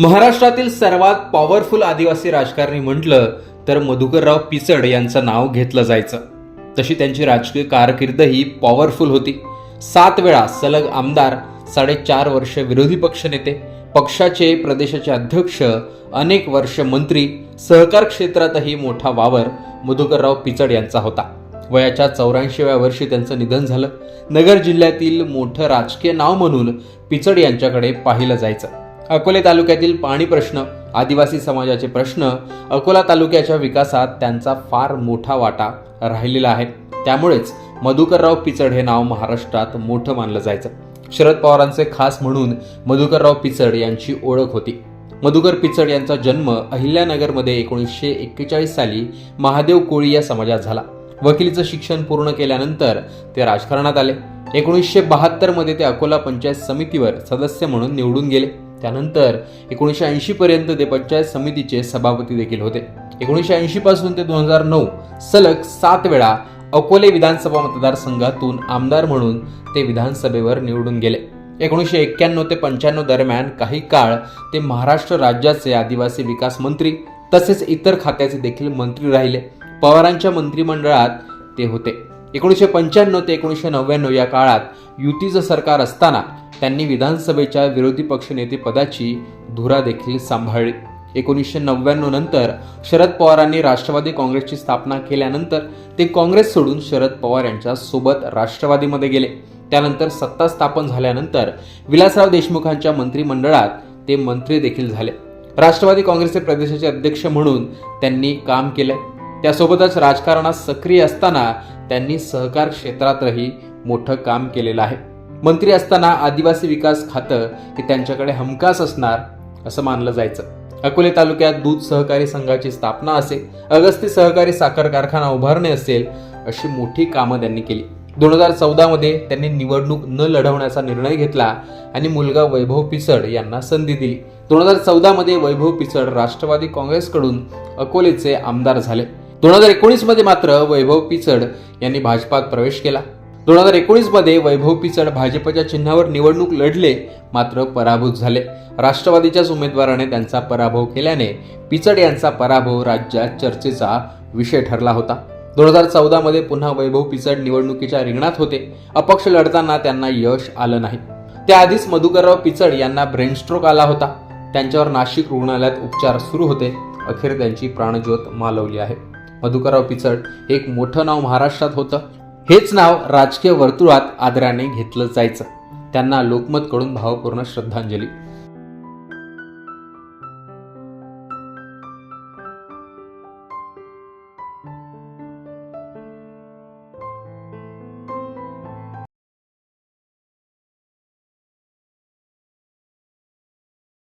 महाराष्ट्रातील सर्वात पॉवरफुल आदिवासी राजकारणी म्हटलं तर मधुकरराव पिचड यांचं नाव घेतलं जायचं. तशी त्यांची राजकीय कारकीर्द ही पॉवरफुल होती. 7 वेळा सलग आमदार, 4.5 वर्ष विरोधी पक्षनेते, पक्षाचे प्रदेशाचे अध्यक्ष, अनेक वर्ष मंत्री, सहकार क्षेत्रातही मोठा वावर मधुकरराव पिचड यांचा होता. वयाच्या 84व्या वर्षी त्यांचं निधन झालं. नगर जिल्ह्यातील मोठं राजकीय नाव म्हणून पिचड यांच्याकडे पाहिलं जायचं. अकोले तालुक्यातील पाणी प्रश्न, आदिवासी समाजाचे प्रश्न, अकोला तालुक्याच्या विकासात त्यांचा फार मोठा वाटा राहिलेला आहे. त्यामुळेच मधुकरराव पिचड हे नाव महाराष्ट्रात मोठं मानलं जायचं. शरद पवारांचे खास म्हणून मधुकरराव पिचड यांची ओळख होती. मधुकर पिचड यांचा जन्म अहिल्यानगरमध्ये 1941 साली महादेव कोळी या समाजात झाला. वकिलीचं शिक्षण पूर्ण केल्यानंतर ते राजकारणात आले. 1972 मध्ये ते अकोला पंचायत समितीवर सदस्य म्हणून निवडून गेले. त्यानंतर 1980 पर्यंत ते पंचायत समितीचे सभापती देखील होते. 1980 पासून ते 2009 सलग 7 वेळा अकोले विधानसभा मतदारसंघातून आमदार म्हणून ते विधानसभेवर निवडून गेले. 1991 ते 95 दरम्यान काही काळ ते महाराष्ट्र राज्याचे आदिवासी विकास मंत्री तसेच इतर खात्याचे देखील मंत्री राहिले. पवारांच्या मंत्रिमंडळात ते होते. 1995 ते 1999 या काळात युतीचं सरकार असताना त्यांनी विधानसभेच्या विरोधी पक्षनेते पदाची धुरा देखील सांभाळली. 1999 नंतर शरद पवारांनी राष्ट्रवादी काँग्रेसची स्थापना केल्यानंतर ते काँग्रेस सोडून शरद पवार यांच्या सोबत राष्ट्रवादीमध्ये गेले. त्यानंतर सत्ता स्थापन झाल्यानंतर विलासराव देशमुखांच्या मंत्रिमंडळात ते मंत्री देखील झाले. राष्ट्रवादी काँग्रेसचे प्रदेशाचे अध्यक्ष म्हणून त्यांनी काम केले. त्यासोबतच राजकारणात सक्रिय असताना त्यांनी सहकार क्षेत्रातही मोठं काम केलेलं आहे. मंत्री असताना आदिवासी विकास खातं हे त्यांच्याकडे हमखास असणार असं मानलं जायचं. अकोले तालुक्यात दूध सहकारी संघाची स्थापना असेल, अगस्ती सहकारी साखर कारखाना उभारणे असेल, अशी मोठी कामं त्यांनी केली. 2014 मध्ये त्यांनी निवडणूक न लढवण्याचा निर्णय घेतला आणि मुलगा वैभव पिचड यांना संधी दिली. 2014 मध्ये वैभव पिचड राष्ट्रवादी काँग्रेसकडून अकोलेचे आमदार झाले. 2019 मध्ये मात्र वैभव पिचड यांनी भाजपात प्रवेश केला. 2019 मध्ये वैभव पिचड भाजपच्या चिन्हावर निवडणूक लढले, मात्र पराभूत झाले. राष्ट्रवादीच्याच उमेदवाराने त्यांचा पराभव केल्याने पिचड यांचा पराभव राज्यात चर्चेचा विषय ठरला होता. 2014 मध्ये पुन्हा वैभव पिचड निवडणुकीच्या रिंगणात होते. अपक्ष लढताना त्यांना यश आलं नाही. त्याआधीच मधुकरराव पिचड यांना ब्रेन स्ट्रोक आला होता. त्यांच्यावर नाशिक रुग्णालयात उपचार सुरू होते. अखेर त्यांची प्राणज्योत मालवली आहे. मधुकरराव पिचड एक मोठं नाव महाराष्ट्रात होतं. हेच नाव राजकीय वर्तुळात आदराने घेतलं जायचं. त्यांना लोकमतकडून भावपूर्ण श्रद्धांजली.